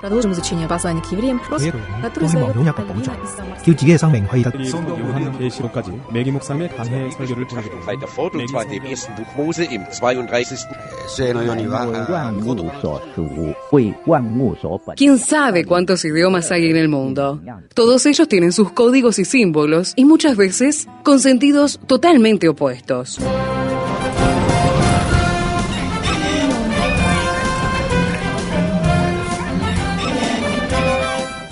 Продолжим изучение послания к евреям, который 또 용약한 봉조. 길지게 상맹 회의다. 성도 요한의 계시록까지 매기묵상의 강해 설교를 보내드립니다. Weiter fort, und zwar in dem ersten Buch Mose im 32. ¿Quién sabe cuántos idiomas hay en el mundo? Todos ellos tienen sus códigos y símbolos y muchas veces con sentidos totalmente opuestos.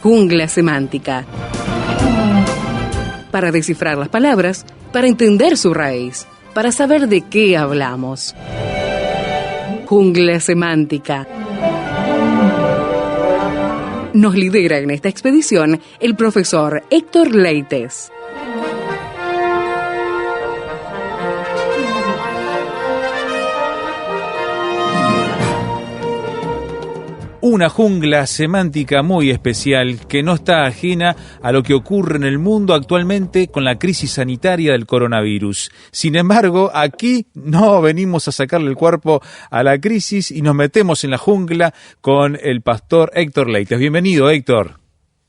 Jungla semántica. Para descifrar las palabras, para entender su raíz, para saber de qué hablamos. Jungla semántica. Nos lidera en esta expedición el profesor Héctor Leites. Una jungla semántica muy especial que no está ajena a lo que ocurre en el mundo actualmente con la crisis sanitaria del coronavirus. Sin embargo, aquí no venimos a sacarle el cuerpo a la crisis y nos metemos en la jungla con el pastor Héctor Leites. Bienvenido, Héctor.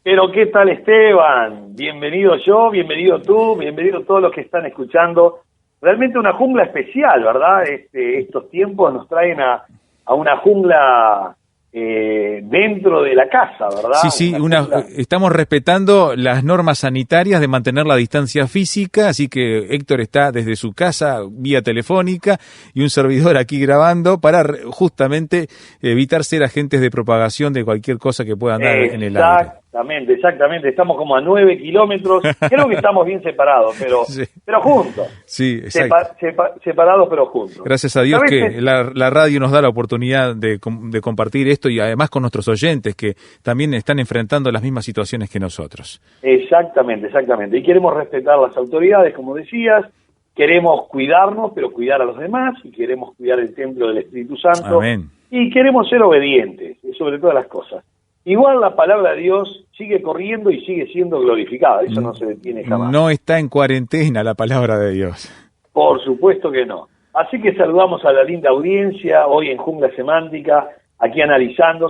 Pero ¿qué tal, Esteban? Bienvenido yo, bienvenido tú, bienvenido todos los que están escuchando. Realmente una jungla especial, ¿verdad? Estos tiempos nos traen a una jungla dentro de la casa, ¿verdad? Sí, estamos respetando las normas sanitarias de mantener la distancia física, así que Héctor está desde su casa vía telefónica y un servidor aquí grabando para justamente evitar ser agentes de propagación de cualquier cosa que pueda andar en el aire. Exactamente, estamos como a 9 kilómetros, creo que estamos bien separados, pero, sí. Pero juntos. Sí, exacto. Separados pero juntos. Gracias a Dios que la radio nos da la oportunidad de compartir esto y además con nuestros oyentes que también están enfrentando las mismas situaciones que nosotros. Exactamente. Y queremos respetar las autoridades, como decías, queremos cuidarnos, pero cuidar a los demás, y queremos cuidar el templo del Espíritu Santo. Amén. Y queremos ser obedientes, sobre todas las cosas. Igual la palabra de Dios sigue corriendo y sigue siendo glorificada, eso no se detiene jamás. No está en cuarentena la palabra de Dios. Por supuesto que no. Así que saludamos a la linda audiencia, hoy en Jungla Semántica, aquí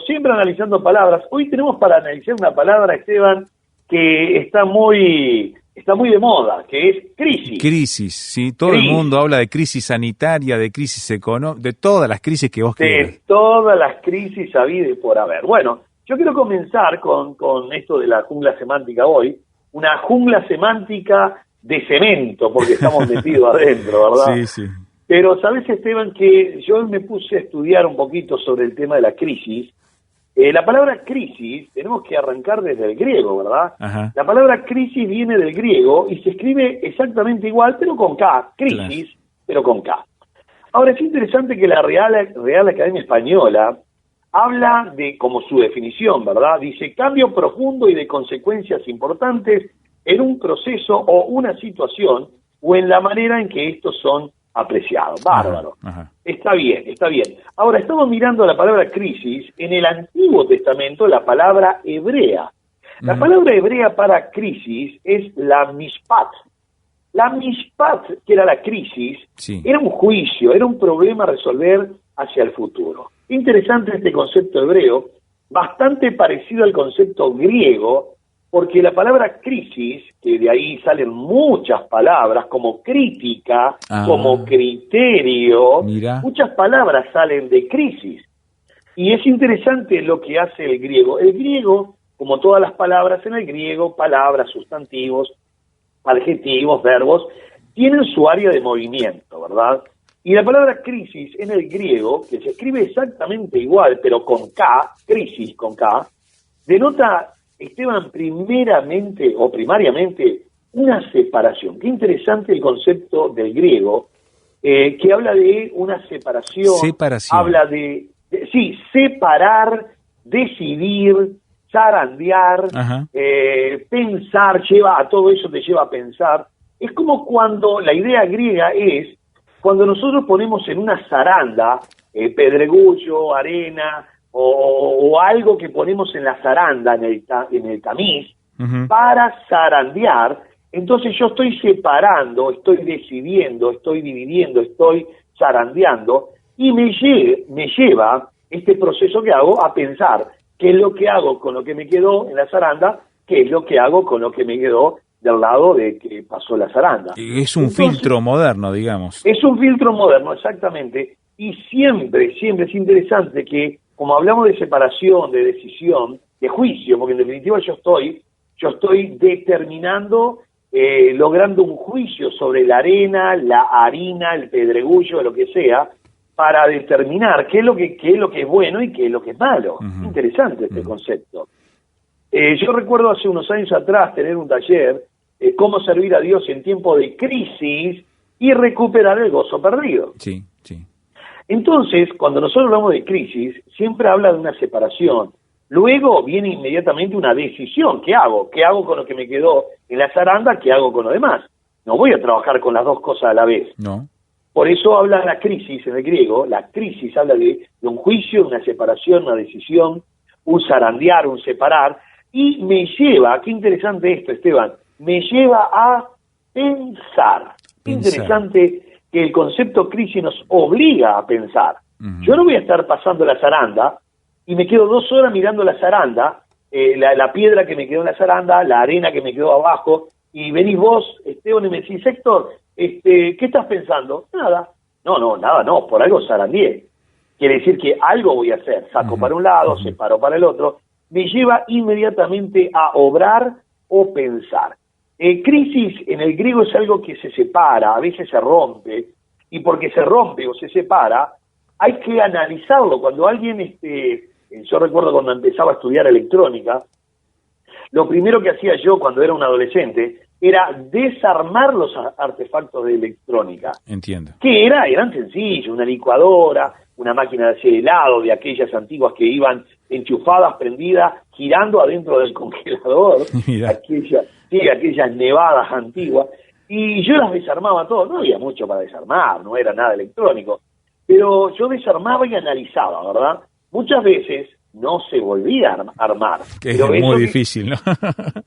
siempre analizando palabras. Hoy tenemos para analizar una palabra, Esteban, que está muy de moda, que es crisis. Crisis, sí. Todo el mundo habla de crisis sanitaria, de crisis económica, de todas las crisis que vos quieras. De todas las crisis habidas y por haber. Bueno, yo quiero comenzar con esto de la jungla semántica hoy, una jungla semántica de cemento, porque estamos metidos adentro, ¿verdad? Sí. Pero sabes, Esteban, que yo me puse a estudiar un poquito sobre el tema de la crisis. La palabra crisis, tenemos que arrancar desde el griego, ¿verdad? Ajá. La palabra crisis viene del griego y se escribe exactamente igual, pero con K, crisis, claro. Pero con K. Ahora, es interesante que la Real Academia Española habla de, como su definición, ¿verdad? Dice, cambio profundo y de consecuencias importantes en un proceso o una situación o en la manera en que estos son apreciados. Bárbaro. Ajá. Está bien. Ahora, estamos mirando la palabra crisis en el Antiguo Testamento, la palabra hebrea. La palabra hebrea para crisis es la mishpat. La mishpat, que era la crisis, sí. Era un juicio, era un problema a resolver hacia el futuro. Interesante este concepto hebreo, bastante parecido al concepto griego, porque la palabra crisis, que de ahí salen muchas palabras, como crítica, como criterio, mira. Muchas palabras salen de crisis. Y es interesante lo que hace el griego. El griego, como todas las palabras en el griego, palabras, sustantivos, adjetivos, verbos, tienen su área de movimiento, ¿verdad? Y la palabra crisis en el griego, que se escribe exactamente igual, pero con K, crisis con K, denota, Esteban, primariamente, una separación. Qué interesante el concepto del griego, que habla de una separación. Habla de separar, decidir, zarandear, pensar, a todo eso te lleva a pensar. Es como cuando la idea griega es, cuando nosotros ponemos en una zaranda pedregullo, arena o algo que ponemos en la zaranda, en el tamiz, para zarandear, entonces yo estoy separando, estoy decidiendo, estoy dividiendo, estoy zarandeando, y me lleva este proceso que hago a pensar qué es lo que hago con lo que me quedó en la zaranda, qué es lo que hago con lo que me quedó del lado de que pasó la zaranda. Es un filtro moderno, digamos. Es un filtro moderno, exactamente, y siempre es interesante que, como hablamos de separación, de decisión, de juicio, porque en definitiva yo estoy determinando, logrando un juicio sobre la arena, la harina, el pedregullo, lo que sea, para determinar qué es lo que es bueno y qué es lo que es malo. Interesante este concepto. Yo recuerdo hace unos años atrás tener un taller, cómo servir a Dios en tiempo de crisis y recuperar el gozo perdido. Sí, sí. Entonces, cuando nosotros hablamos de crisis, siempre habla de una separación. Luego viene inmediatamente una decisión. ¿Qué hago? ¿Qué hago con lo que me quedó en la zaranda? ¿Qué hago con lo demás? No voy a trabajar con las dos cosas a la vez. No. Por eso habla la crisis en el griego. La crisis habla de un juicio, una separación, una decisión, un zarandear, un separar. Y me lleva, qué interesante esto, Esteban, me lleva a pensar. Qué interesante que el concepto crisis nos obliga a pensar. Yo no voy a estar pasando la zaranda y me quedo 2 horas mirando la zaranda, la piedra que me quedó en la zaranda, la arena que me quedó abajo, y venís vos, Esteban, y me decís, Héctor, ¿qué estás pensando? Nada. No, por algo zarandeé. Quiere decir que algo voy a hacer, saco para un lado, separo para el otro, me lleva inmediatamente a obrar o pensar. Crisis en el griego es algo que se separa, a veces se rompe, y porque se rompe o se separa, hay que analizarlo. Cuando alguien, yo recuerdo cuando empezaba a estudiar electrónica, lo primero que hacía yo cuando era un adolescente era desarmar los artefactos de electrónica. Entiendo. ¿Qué era? Eran sencillos, una licuadora, una máquina de hacer helado, de aquellas antiguas que iban enchufadas, prendidas, girando adentro del congelador, aquellas nevadas antiguas, y yo las desarmaba todo. No había mucho para desarmar, no era nada electrónico, pero yo desarmaba y analizaba, ¿verdad? Muchas veces no se volvía a armar. Es muy difícil, ¿no?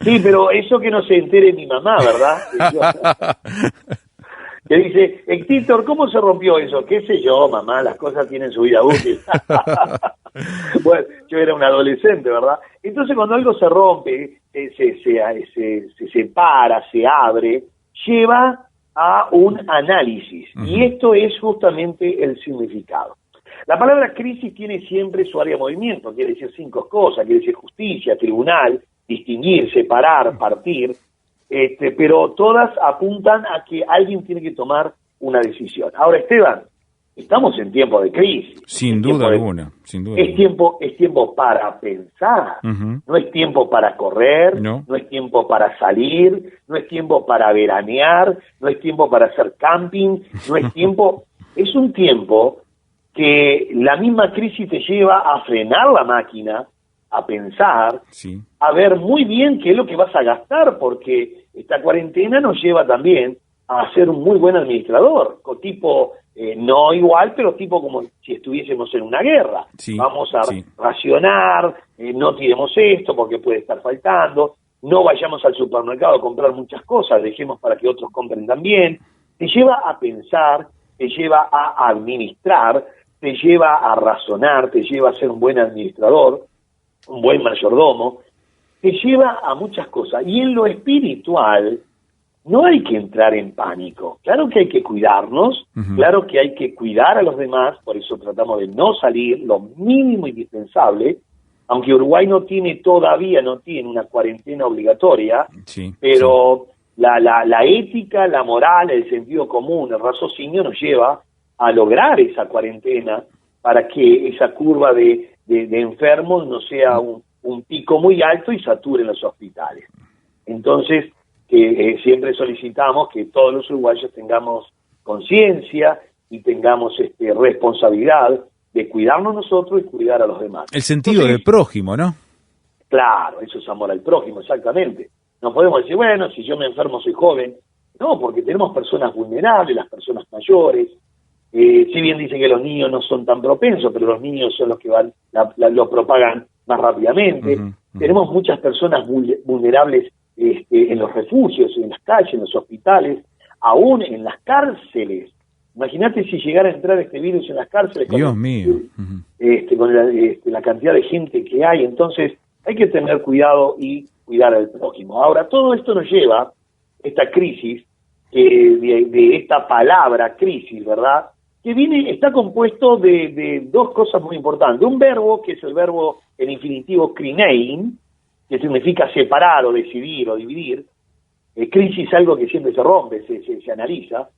Sí, pero eso que no se entere mi mamá, ¿verdad? Que dice, Héctor, ¿cómo se rompió eso? ¿Qué sé yo, mamá? Las cosas tienen su vida útil. Bueno, yo era un adolescente, ¿verdad? Entonces, cuando algo se rompe, se separa, se abre, lleva a un análisis. Y esto es justamente el significado. La palabra crisis tiene siempre su área de movimiento. Quiere decir 5 cosas. Quiere decir justicia, tribunal, distinguir, separar, partir. Pero todas apuntan a que alguien tiene que tomar una decisión. Ahora, Esteban, estamos en tiempo de crisis. Sin duda alguna. Es tiempo para pensar. No es tiempo para correr, no es tiempo para salir, no es tiempo para veranear, no es tiempo para hacer camping, no es tiempo... Es un tiempo que la misma crisis te lleva a frenar la máquina, a pensar, a ver muy bien qué es lo que vas a gastar, porque esta cuarentena nos lleva también a ser un muy buen administrador, tipo, no igual, pero tipo como si estuviésemos en una guerra. Vamos a racionar, no tiremos esto porque puede estar faltando, no vayamos al supermercado a comprar muchas cosas, dejemos para que otros compren también. Te lleva a pensar, te lleva a administrar, te lleva a razonar, te lleva a ser un buen administrador, un buen mayordomo, te lleva a muchas cosas. Y en lo espiritual no hay que entrar en pánico. Claro que hay que cuidarnos, claro que hay que cuidar a los demás, por eso tratamos de no salir, lo mínimo indispensable, aunque Uruguay todavía no tiene una cuarentena obligatoria, pero la ética, la moral, el sentido común, el raciocinio nos lleva a lograr esa cuarentena para que esa curva de enfermos no sea un pico muy alto y saturen los hospitales. Entonces, siempre solicitamos que todos los uruguayos tengamos conciencia y tengamos responsabilidad de cuidarnos nosotros y cuidar a los demás. El sentido de prójimo, ¿no? Claro, eso es amor al prójimo, exactamente. No podemos decir, bueno, si yo me enfermo soy joven. No, porque tenemos personas vulnerables, las personas mayores. Si bien dicen que los niños no son tan propensos, pero los niños son los que lo propagan más rápidamente. Tenemos muchas personas vulnerables en los refugios, en las calles, en los hospitales, aún en las cárceles. Imagínate si llegara a entrar este virus en las cárceles. Dios mío. Con la cantidad de gente que hay. Entonces hay que tener cuidado y cuidar al prójimo. Ahora, todo esto nos lleva, esta crisis, de esta palabra crisis, ¿verdad?, que está compuesto de dos cosas muy importantes. Un verbo, que es el verbo en infinitivo krinein, que significa separar o decidir o dividir. Crisis es algo que siempre se rompe, se analiza.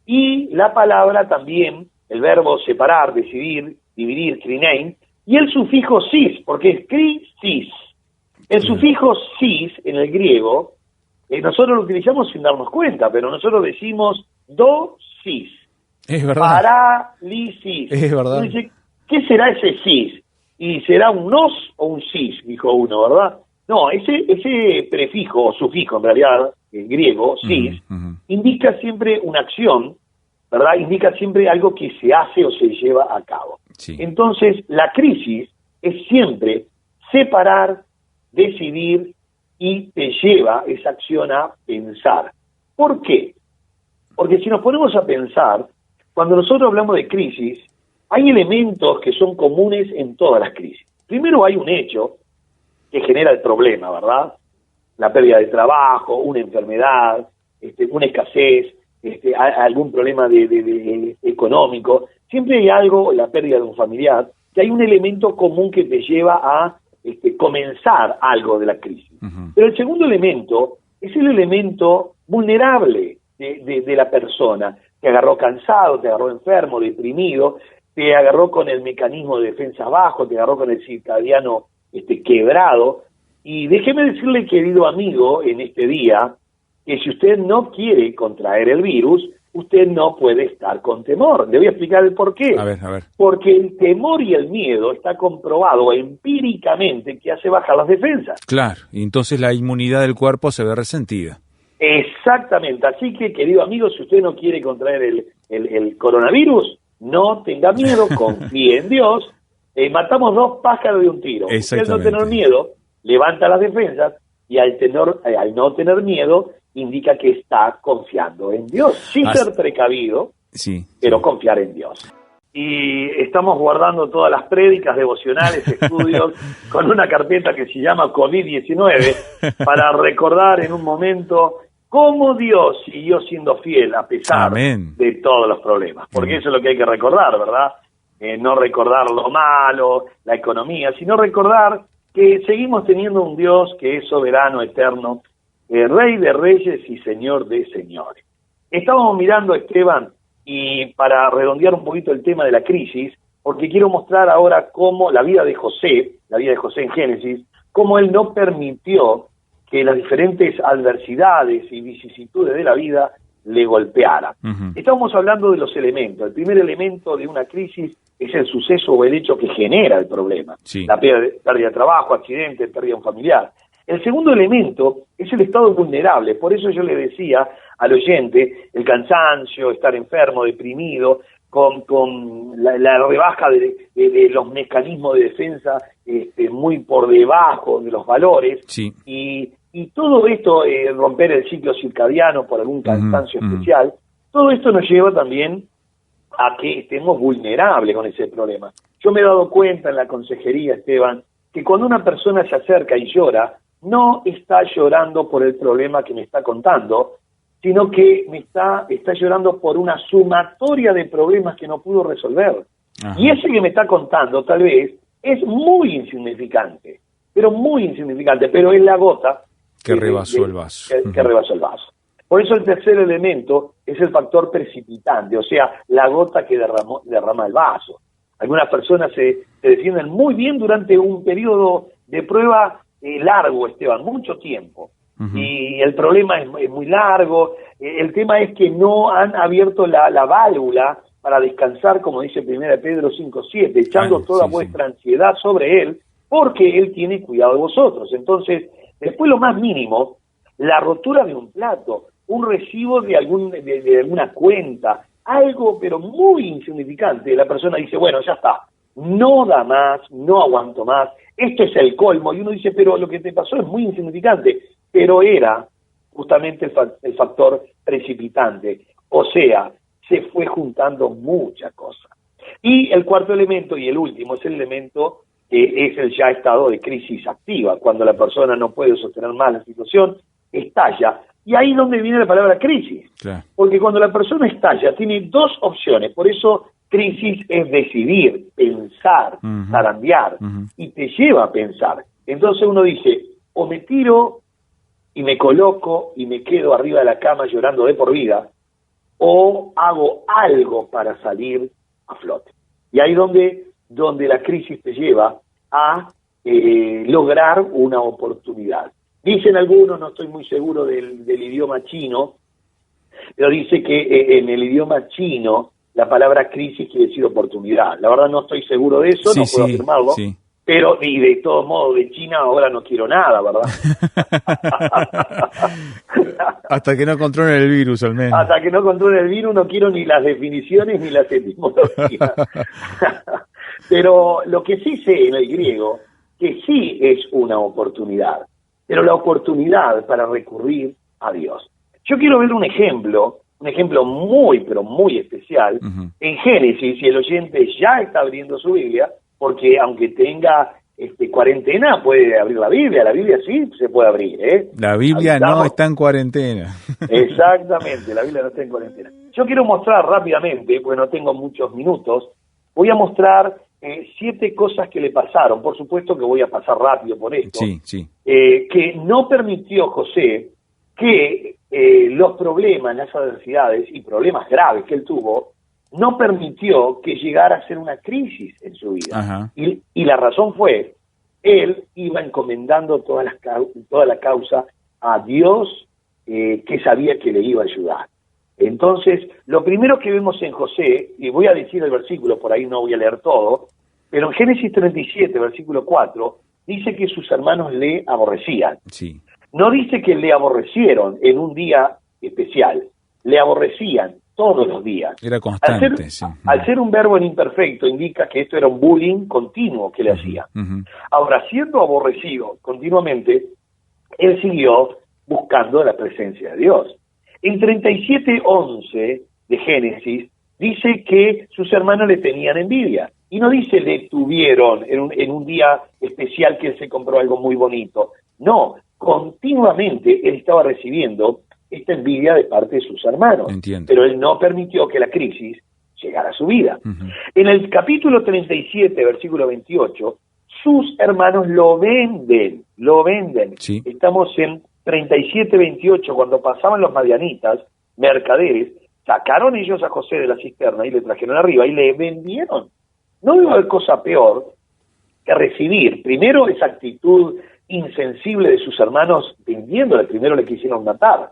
Y la palabra también, el verbo separar, decidir, dividir, krinein, y el sufijo sis, porque es crisis. El sufijo sis en el griego, nosotros lo utilizamos sin darnos cuenta, pero nosotros decimos dosis. Es verdad. Parálisis. Es verdad. Dice, ¿qué será ese sis? ¿Y será un nos o un sis? Dijo uno, ¿verdad? No, ese prefijo o sufijo, en realidad, en griego, sis, indica siempre una acción, ¿verdad? Indica siempre algo que se hace o se lleva a cabo. Sí. Entonces, la crisis es siempre separar, decidir, y te lleva esa acción a pensar. ¿Por qué? Porque si nos ponemos a pensar, cuando nosotros hablamos de crisis, hay elementos que son comunes en todas las crisis. Primero hay un hecho que genera el problema, ¿verdad? La pérdida de trabajo, una enfermedad, una escasez, algún problema económico. Siempre hay algo, la pérdida de un familiar, que hay un elemento común que te lleva a comenzar algo de la crisis. Pero el segundo elemento es el elemento vulnerable de la persona. Te agarró cansado, te agarró enfermo, deprimido, te agarró con el mecanismo de defensa bajo, te agarró con el circadiano quebrado. Y déjeme decirle, querido amigo, en este día, que si usted no quiere contraer el virus, usted no puede estar con temor. Le voy a explicar el por qué. A ver. Porque el temor y el miedo está comprobado empíricamente que hace bajar las defensas. Claro, y entonces la inmunidad del cuerpo se ve resentida. Exactamente. Así que, querido amigo, si usted no quiere contraer el coronavirus, no tenga miedo, confíe en Dios. Matamos dos pájaros de un tiro. Usted, al no tener miedo, levanta las defensas, y al no tener miedo, indica que está confiando en Dios, sin ser precavido, pero confiar en Dios. Y estamos guardando todas las prédicas, devocionales, estudios, con una carpeta que se llama COVID-19, para recordar en un momento cómo Dios siguió siendo fiel a pesar de todos los problemas. Porque eso es lo que hay que recordar, ¿verdad? No recordar lo malo, la economía, sino recordar que seguimos teniendo un Dios que es soberano, eterno, Rey de reyes y Señor de señores. Estábamos mirando, Esteban, y para redondear un poquito el tema de la crisis, porque quiero mostrar ahora cómo la vida de José en Génesis, cómo él no permitió que las diferentes adversidades y vicisitudes de la vida le golpearan. Estábamos hablando de los elementos. El primer elemento de una crisis es el suceso o el hecho que genera el problema. La pérdida de trabajo, accidente, pérdida de un familiar. El segundo elemento es el estado vulnerable. Por eso yo le decía al oyente, el cansancio, estar enfermo, deprimido, con la rebaja de los mecanismos de defensa muy por debajo de los valores, y todo esto, romper el ciclo circadiano por algún cansancio especial, todo esto nos lleva también a que estemos vulnerables con ese problema. Yo me he dado cuenta en la consejería, Esteban, que cuando una persona se acerca y llora, no está llorando por el problema que me está contando, sino que está llorando por una sumatoria de problemas que no pudo resolver. Y ese que me está contando, tal vez, es muy insignificante, pero es la gota que rebasó el vaso. Que rebasó el vaso. Por eso el tercer elemento es el factor precipitante, o sea, la gota que derrama el vaso. Algunas personas se defienden muy bien durante un periodo de prueba largo, Esteban, mucho tiempo. Y el problema es muy largo. El tema es que no han abierto la válvula para descansar, como dice 1 Pedro 5:7, echando toda vuestra ansiedad sobre Él, porque Él tiene cuidado de vosotros. Entonces, después lo más mínimo, la rotura de un plato, un recibo de alguna cuenta, algo pero muy insignificante, la persona dice, bueno, ya está, no da más, no aguanto más, esto es el colmo, y uno dice, pero lo que te pasó es muy insignificante, pero era justamente el factor precipitante. O sea, se fue juntando mucha cosa. Y el cuarto elemento, y el último, es el elemento que es el ya estado de crisis activa, cuando la persona no puede sostener más la situación, estalla. Y ahí es donde viene la palabra crisis. Claro. Porque cuando la persona estalla, tiene dos opciones. Por eso crisis es decidir, pensar, zarandear, y te lleva a pensar. Entonces uno dice, o me tiro y me coloco y me quedo arriba de la cama llorando de por vida, o hago algo para salir a flote. Y ahí donde la crisis te lleva a lograr una oportunidad. Dicen algunos, no estoy muy seguro del idioma chino, pero dice que en el idioma chino la palabra crisis quiere decir oportunidad. La verdad no estoy seguro de eso, no puedo afirmarlo, pero y de todos modos de China ahora no quiero nada, ¿verdad? Hasta que no controlen el virus, al menos. Hasta que no controlen el virus no quiero ni las definiciones ni las etimologías. Pero lo que sí sé en el griego, que sí es una oportunidad, pero la oportunidad para recurrir a Dios. Yo quiero ver un ejemplo muy, pero muy especial, en Génesis, y el oyente ya está abriendo su Biblia, porque aunque tenga cuarentena, puede abrir la Biblia sí se puede abrir, ¿eh? La Biblia no está en cuarentena. Exactamente, la Biblia no está en cuarentena. Yo quiero mostrar rápidamente, porque no tengo muchos minutos, voy a mostrar 7 cosas que le pasaron. Por supuesto que voy a pasar rápido por esto. Sí. Que no permitió José que los problemas, las adversidades y problemas graves que él tuvo, no permitió que llegara a ser una crisis en su vida. Y la razón fue, él iba encomendando toda la causa a Dios, que sabía que le iba a ayudar. Entonces, lo primero que vemos en José, y voy a decir el versículo, por ahí no voy a leer todo, pero en Génesis 37, versículo 4, dice que sus hermanos le aborrecían. Sí. No dice que le aborrecieron en un día especial, le aborrecían todos los días. Era constante, al ser un verbo en imperfecto, indica que esto era un bullying continuo que le hacía. Ahora, siendo aborrecido continuamente, él siguió buscando la presencia de Dios. En 37:11 de Génesis, dice que sus hermanos le tenían envidia. Y no dice le tuvieron en un día especial que él se compró algo muy bonito. No, continuamente él estaba recibiendo esta envidia de parte de sus hermanos. Entiendo. Pero él no permitió que la crisis llegara a su vida. En el capítulo 37, versículo 28, sus hermanos lo venden. Sí. Estamos en 37:28, cuando pasaban los madianitas, mercaderes, sacaron ellos a José de la cisterna y le trajeron arriba y le vendieron. No debe haber cosa peor que recibir, primero, esa actitud insensible de sus hermanos vendiéndole, primero le quisieron matar,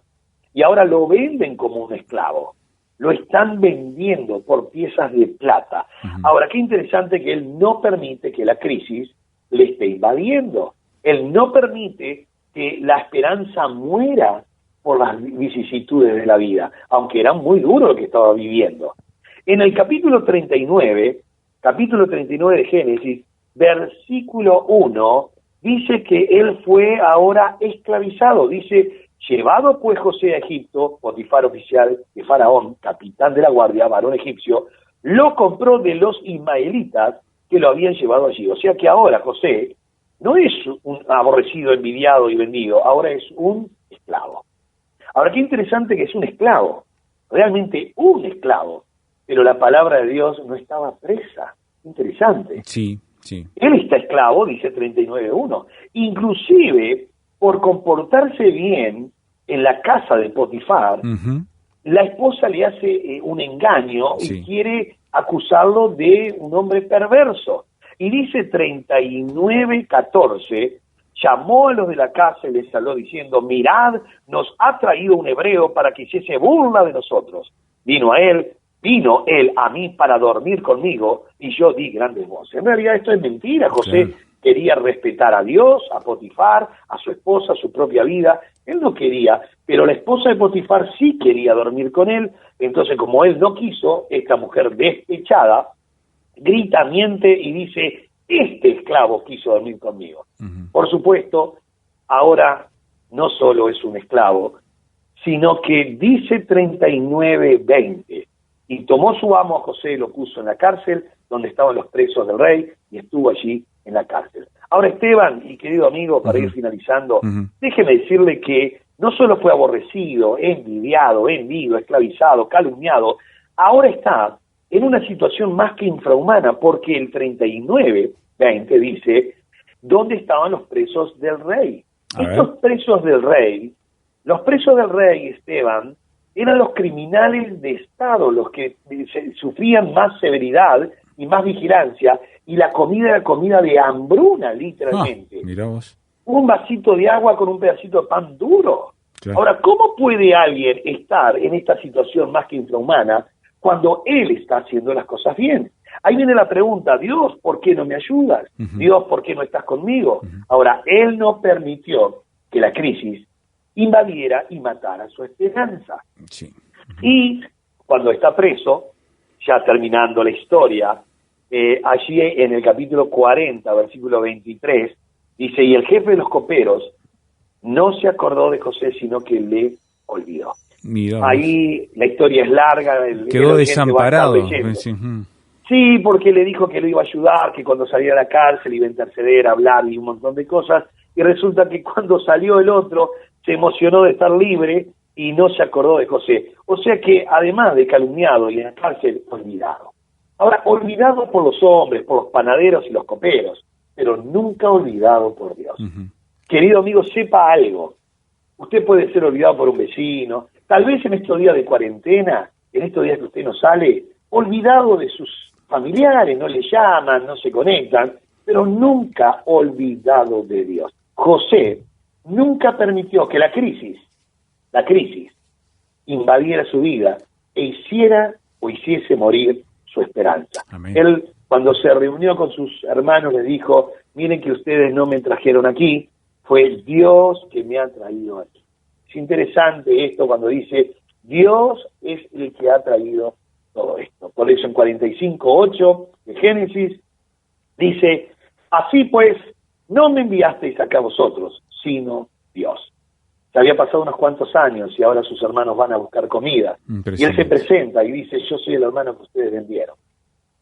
y ahora lo venden como un esclavo. Lo están vendiendo por piezas de plata. Ahora, qué interesante que él no permite que la crisis le esté invadiendo. Él no permite que la esperanza muera por las vicisitudes de la vida, aunque era muy duro lo que estaba viviendo. En el capítulo 39 de Génesis, versículo 1, dice que él fue ahora esclavizado. Dice, llevado pues José a Egipto, Potifar, oficial de Faraón, capitán de la guardia, varón egipcio, lo compró de los ismaelitas que lo habían llevado allí. O sea que ahora José no es un aborrecido, envidiado y vendido, ahora es un esclavo. Ahora, qué interesante que es un esclavo, realmente un esclavo, pero la palabra de Dios no estaba presa. Interesante. Sí. Él está esclavo, dice 39:1. Inclusive, por comportarse bien en la casa de Potifar, la esposa le hace un engaño y quiere acusarlo de un hombre perverso. Y dice 39:14, llamó a los de la casa y les habló diciendo, mirad, nos ha traído un hebreo para que hiciese burla de nosotros. Vino él a mí para dormir conmigo y yo di grandes voces. En realidad esto es mentira. José quería respetar a Dios, a Potifar, a su esposa, a su propia vida. Él no quería, pero la esposa de Potifar sí quería dormir con él. Entonces, como él no quiso, esta mujer despechada grita, miente y dice, este esclavo quiso dormir conmigo. Por supuesto, ahora no solo es un esclavo, sino que dice 39:20, Y tomó su amo a José y lo puso en la cárcel, donde estaban los presos del rey, y estuvo allí en la cárcel. Ahora, Esteban, y querido amigo, para ir finalizando, déjeme decirle que no solo fue aborrecido, envidiado, vendido, esclavizado, calumniado, ahora está en una situación más que infrahumana, porque el 39:20 dice, ¿dónde estaban los presos del rey? Estos presos del rey, Esteban, eran los criminales de Estado, los que sufrían más severidad y más vigilancia, y la comida era comida de hambruna, literalmente. Mirá vos. Un vasito de agua con un pedacito de pan duro. Claro. Ahora, ¿cómo puede alguien estar en esta situación más que infrahumana cuando él está haciendo las cosas bien? Ahí viene la pregunta, Dios, ¿por qué no me ayudas? Dios, ¿por qué no estás conmigo? Ahora, él no permitió que la crisis invadiera y matara su esperanza. Sí. Y cuando está preso, ya terminando la historia, allí en el capítulo 40, versículo 23, dice, y el jefe de los coperos no se acordó de José, sino que le olvidó. Mirá, ahí la historia es larga. Quedó desamparado. Sí, porque le dijo que lo iba a ayudar, que cuando saliera a la cárcel iba a interceder, a hablar y un montón de cosas, y resulta que cuando salió el otro se emocionó de estar libre y no se acordó de José. O sea que además de calumniado y en la cárcel, olvidado. Ahora, olvidado por los hombres, por los panaderos y los coperos, pero nunca olvidado por Dios. Querido amigo, sepa algo. Usted puede ser olvidado por un vecino, tal vez en estos días de cuarentena, en estos días que usted no sale, olvidado de sus familiares, no le llaman, no se conectan, pero nunca olvidado de Dios. José nunca permitió que la crisis invadiera su vida e hiciese morir su esperanza. Amén. Él, cuando se reunió con sus hermanos, les dijo, miren que ustedes no me trajeron aquí, fue Dios que me ha traído aquí. Es interesante esto cuando dice, Dios es el que ha traído todo esto. Por eso en 45:8 de Génesis dice, así pues, no me enviasteis acá vosotros, sino Dios. Se había pasado unos cuantos años y ahora sus hermanos van a buscar comida. Y él se presenta y dice, yo soy el hermano que ustedes vendieron.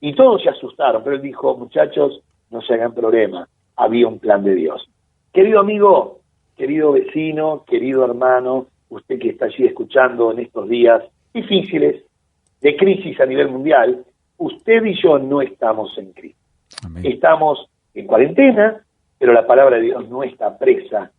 Y todos se asustaron, pero él dijo, muchachos, no se hagan problema, había un plan de Dios. Querido amigo, querido vecino, querido hermano, usted que está allí escuchando en estos días difíciles de crisis a nivel mundial, usted y yo no estamos en crisis. Amén. Estamos en cuarentena, pero la palabra de Dios no está presa.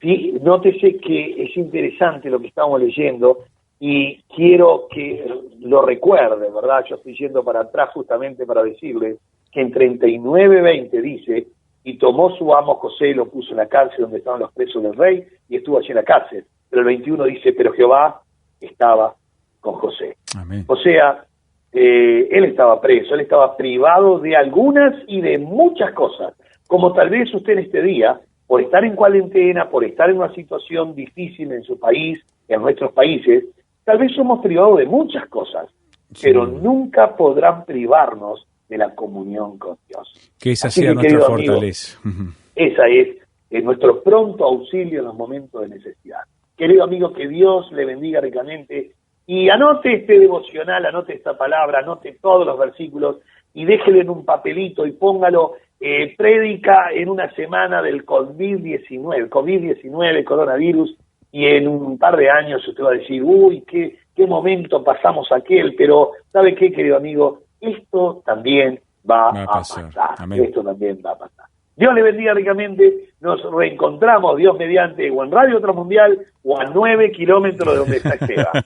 ¿Sí? Nótese que es interesante lo que estamos leyendo y quiero que lo recuerde, ¿verdad? Yo estoy yendo para atrás justamente para decirle que en 39:20 dice, y tomó su amo José y lo puso en la cárcel donde estaban los presos del rey y estuvo allí en la cárcel. Pero el 21 dice, pero Jehová estaba con José. Amén. O sea, él estaba preso, él estaba privado de algunas y de muchas cosas, como tal vez usted en este día, por estar en cuarentena, por estar en una situación difícil en su país, en nuestros países, tal vez somos privados de muchas cosas, pero nunca podrán privarnos de la comunión con Dios. Que esa sea nuestra fortaleza. Esa es nuestro pronto auxilio en los momentos de necesidad. Querido amigo, que Dios le bendiga ricamente y anote este devocional, anote esta palabra, anote todos los versículos y déjelo en un papelito y póngalo, prédica en una semana del COVID-19, coronavirus, y en un par de años usted va a decir, uy, qué momento pasamos aquel, pero ¿sabe qué, querido amigo? Esto también va a pasar. Esto también va a pasar. Dios le bendiga ricamente. Nos reencontramos, Dios mediante, o en Radio Transmundial o a 9 kilómetros de donde está Esteban.